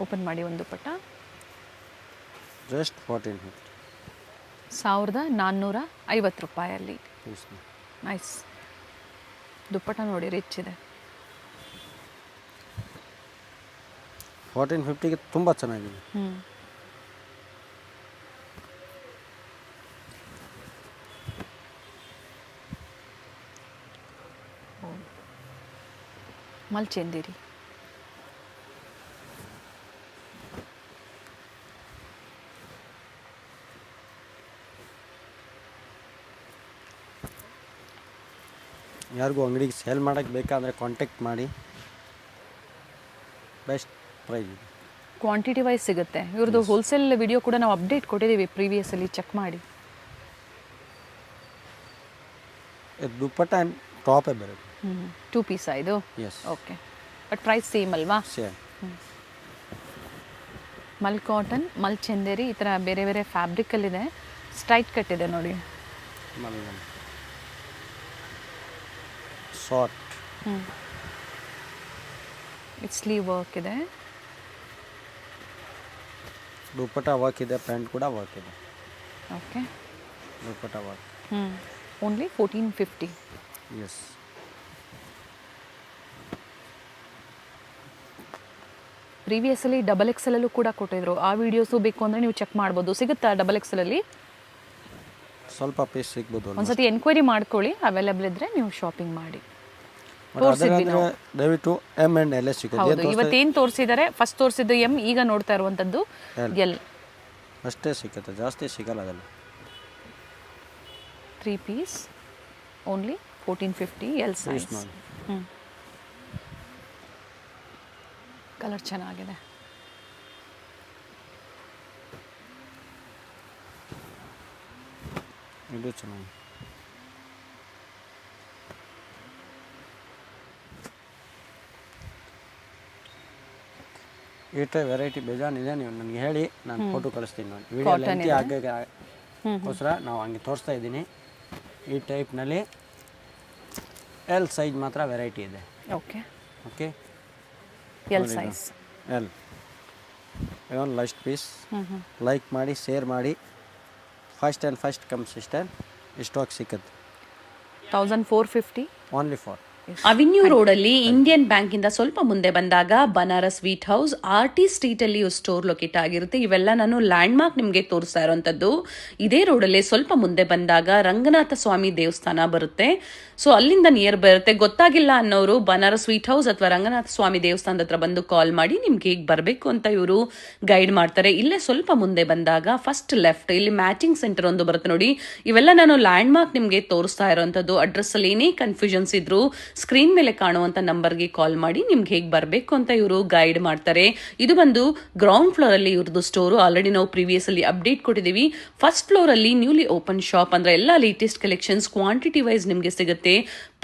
ಓಪನ್ ಮಾಡಿ ಒಂದು ದುಪ್ಪಟ್ಟ. ಜಸ್ಟ್ 1450. 1450 ರೂಪಾಯಲ್ಲಿ. ನೈಸ್. ದುಪ್ಪಟ್ಟ ನೋಡಿ ರಿಚ್ ಇದೆ. 1450ಗೆ ತುಂಬ ಚೆನ್ನಾಗಿದೆ. ಮಲ್ಚೆಂದಿರಿ. ಯಾರಿಗೂ ಅಂಗಡಿಗೆ ಸೇಲ್ ಮಾಡೋಕ್ಕೆ ಬೇಕಾದರೆ ಕಾಂಟ್ಯಾಕ್ಟ್ ಮಾಡಿ, ಬೆಸ್ಟ್ ಪ್ರೈಸ್ ಇದೆ. ಕ್ವಾಂಟಿಟಿ ವೈಸ್ ಸಿಗುತ್ತೆ. ಇವ್ರದ್ದು ಹೋಲ್ಸೇಲ್ ವಿಡಿಯೋ ಕೂಡ ನಾವು ಅಪ್ಡೇಟ್ ಕೊಟ್ಟಿದ್ದೀವಿ ಪ್ರೀವಿಯಸಲ್ಲಿ, ಚೆಕ್ ಮಾಡಿ. ದುಪ್ಪಟ್ಟ ಆ್ಯಂಡ್ ಟಾಪೇ ಬರುತ್ತೆ. 2 ಪೀಸ್ ಇದು. Yes. Okay, but price same ಅಲ್ವಾ? ಸೇಮ್. ಮಲ್ ಕಾಟನ್, ಮಲ್ ಚಂದೇರಿ, ಈ ಥರ ಬೇರೆ ಬೇರೆ ಫ್ಯಾಬ್ರಿಕಲ್ಲಿದೆ. ಸ್ಟ್ರೈಟ್ ಕಟ್ ಇದೆ ನೋಡಿ. ಶಾರ್ಟ್. ಇಟ್ ಸ್ಲೀವ್ ವರ್ಕ್ ಇದೆ. ದುಪ್ಪಟ್ಟ ವರ್ಕ್ ಇದೆ, ಪ್ಯಾಂಟ್ ಕೂಡ ವರ್ಕ್ ಇದೆ. ಓಕೆ, ದುಪ್ಪಟ್ಟ ವರ್ಕ್. ಓನ್ಲಿ 1450. ಎಸ್. ಪ್ರೀವಿಯಸಲ್ಲಿ XXL ಕೂಡ ಕೊಟ್ಟಿದ್ರು. ಆ ವಿಡಿಯೋಸು ಬೇಕು ಅಂದರೆ ನೀವು ಚೆಕ್ ಮಾಡ್ಬೋದು. ಸಿಗುತ್ತಾ XXL? ಸ್ವಲ್ಪ ಪೀಸ್ ಸಿಗ್ಬೋದು. ಒಂದ್ಸತಿ ಎನ್ಕ್ವೈರಿ ಮಾಡ್ಕೊಳ್ಳಿ, ಅವೈಲೇಬಲ್ ಇದ್ದರೆ ನೀವು ಶಾಪಿಂಗ್ ಮಾಡಿ. ದಯವಿಟ್ಟು ಎಮ್ ಆ್ಯಂಡ್ ಎಲ್ ಸಿಗುತ್ತೆ. ಹೌದು, ಇವತ್ತೇನು ತೋರಿಸಿದ್ದಾರೆ, ಫಸ್ಟ್ ತೋರಿಸಿದ್ದು ಎಮ್, ಈಗ ನೋಡ್ತಾ ಇರುವಂಥದ್ದು ಎಲ್. ಅಷ್ಟೇ ಸಿಗುತ್ತೆ, ಜಾಸ್ತಿ ಸಿಗಲ್ಲ. ಅದಲ್ಲ 3 piece only 1450 L size. Colour ಚೆನ್ನಾಗಿದೆ. ಇದು ಚೆನ್ನಾಗಿ. ಈ ಟೈಪ್ ವೆರೈಟಿ ಬೇಜಾನಿದೆ, ನೀವು ನನಗೆ ಹೇಳಿ, ನಾನು ಫೋಟೋ ಕಳಿಸ್ತೀನಿ. ನೋಡಿ ವಿಡಿಯೋ ಲೆಂತಿ ಆಗೋಸ್ಕರ ನಾವು ಹಂಗೆ ತೋರಿಸ್ತಾ ಇದ್ದೀನಿ. ಈ ಟೈಪ್ನಲ್ಲಿ ಎಲ್ ಸೈಜ್ ಮಾತ್ರ ವೆರೈಟಿ ಇದೆ. Okay okay, L size. L ಇದೊಂದು ಲಸ್ಟ್ ಪೀಸ್. ಲೈಕ್ ಮಾಡಿ, ಶೇರ್ ಮಾಡಿ. ಫಸ್ಟ್ ಕಮ್ ಸಿಸ್ಟರ್ ಸ್ಟಾಕ್ ಸಿಕ್ಕತ್ತೆ. 1450 ಓನ್ಲಿ ಫಾರ್. ಅವಿನ್ಯೂ ರೋಡಲ್ಲಿ ಇಂಡಿಯನ್ ಬ್ಯಾಂಕಿಂದ ಸ್ವಲ್ಪ ಮುಂದೆ ಬಂದಾಗ ಬನಾರಸ್ ಸ್ವೀಟ್ ಹೌಸ್, RT ಸ್ಟ್ರೀಟಲ್ಲಿ ಸ್ಟೋರ್ ಲೊಕೇಟ್ ಆಗಿರುತ್ತೆ. ಇವೆಲ್ಲ ನಾನು ಲ್ಯಾಂಡ್ ಮಾರ್ಕ್ ನಿಮಗೆ ತೋರಿಸ್ತಾ ಇರೋಂಥದ್ದು. ಇದೇ ರೋಡಲ್ಲಿ ಸ್ವಲ್ಪ ಮುಂದೆ ಬಂದಾಗ ರಂಗನಾಥ ಸ್ವಾಮಿ ದೇವಸ್ಥಾನ ಬರುತ್ತೆ. ಸೊ ಅಲ್ಲಿಂದ ನಿಯರ್ ಬರುತ್ತೆ. ಗೊತ್ತಾಗಿಲ್ಲ ಅನ್ನೋರು ಬನಾರಸ್ ಸ್ವೀಟ್ ಹೌಸ್ ಅಥವಾ ರಂಗನಾಥ ಸ್ವಾಮಿ ದೇವಸ್ಥಾನದ ಹತ್ರ ಬಂದು ಕಾಲ್ ಮಾಡಿ, ನಿಮ್ಗೆ ಹೇಗೆ ಬರಬೇಕು ಅಂತ ಇವರು ಗೈಡ್ ಮಾಡ್ತಾರೆ. ಇಲ್ಲೇ ಸ್ವಲ್ಪ ಮುಂದೆ ಬಂದಾಗ ಫಸ್ಟ್ ಲೆಫ್ಟ್ ಇಲ್ಲಿ ಮ್ಯಾಚಿಂಗ್ ಸೆಂಟರ್ ಒಂದು ಬರುತ್ತೆ ನೋಡಿ. ಇವೆಲ್ಲ ನಾನು ಲ್ಯಾಂಡ್ ಮಾರ್ಕ್ ನಿಮಗೆ ತೋರಿಸ್ತಾ ಇರೋಂಥದ್ದು. ಅಡ್ರೆಸ್ ಅಲ್ಲಿ ಏನೇ ಕನ್ಫ್ಯೂಷನ್ಸ್ ಇದ್ರು ಸ್ಕ್ರೀನ್ ಮೇಲೆ ಕಾಣುವಂತ ನಂಬರ್ಗೆ ಕಾಲ್ ಮಾಡಿ ನಿಮ್ಗೆ ಹೇಗೆ ಬರಬೇಕು ಅಂತ ಇವರು ಗೈಡ್ ಮಾಡ್ತಾರೆ. ಇದು ಬಂದು ಗ್ರೌಂಡ್ ಫ್ಲೋರ್ ಅಲ್ಲಿ ಇವ್ರದ್ದು ಸ್ಟೋರು. ಆಲ್ರೆಡಿ ನಾವು ಪ್ರೀವಿಯಸ್ ಅಲ್ಲಿ ಅಪ್ಡೇಟ್ ಕೊಟ್ಟಿದ್ದೀವಿ. ಫಸ್ಟ್ ಫ್ಲೋರ್ ಅಲ್ಲಿ ನ್ಯೂಲಿ ಓಪನ್ ಶಾಪ್, ಅಂದ್ರೆ ಎಲ್ಲ ಲೇಟೆಸ್ಟ್ ಕಲೆಕ್ಷನ್ಸ್ ಕ್ವಾಂಟಿಟಿ ವೈಸ್ ನಿಮ್ಗೆ ಸಿಗುತ್ತೆ.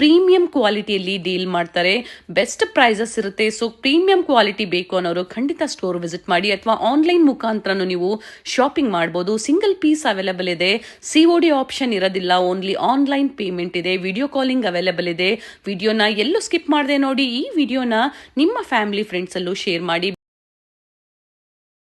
ಪ್ರೀಮಿಯಂ ಕ್ವಾಲಿಟಿಯಲ್ಲಿ ಡೀಲ್ ಮಾಡ್ತಾರೆ. ಬೆಸ್ಟ್ ಪ್ರೈಸಸ್ ಇರುತ್ತೆ. ಸೊ ಪ್ರೀಮಿಯಂ ಕ್ವಾಲಿಟಿ ಬೇಕು ಅನ್ನೋರು ಖಂಡಿತ ಸ್ಟೋರ್ ವಿಸಿಟ್ ಮಾಡಿ, ಅಥವಾ ಆನ್ಲೈನ್ ಮುಖಾಂತರನು ನೀವು ಶಾಪಿಂಗ್ ಮಾಡಬಹುದು. ಸಿಂಗಲ್ ಪೀಸ್ ಅವೈಲೇಬಲ್ ಇದೆ. COD ಆಪ್ಷನ್ ಇರೋದಿಲ್ಲ, ಓನ್ಲಿ ಆನ್ಲೈನ್ ಪೇಮೆಂಟ್ ಇದೆ. ವಿಡಿಯೋ ಕಾಲಿಂಗ್ ಅವೈಲೇಬಲ್ ಇದೆ. ವಿಡಿಯೋನ ಎಲ್ಲೂ ಸ್ಕಿಪ್ ಮಾಡದೆ ನೋಡಿ. ಈ ವಿಡಿಯೋನ ನಿಮ್ಮ ಫ್ಯಾಮಿಲಿ ಫ್ರೆಂಡ್ಸ್ ಅಲ್ಲೂ ಶೇರ್ ಮಾಡಿ.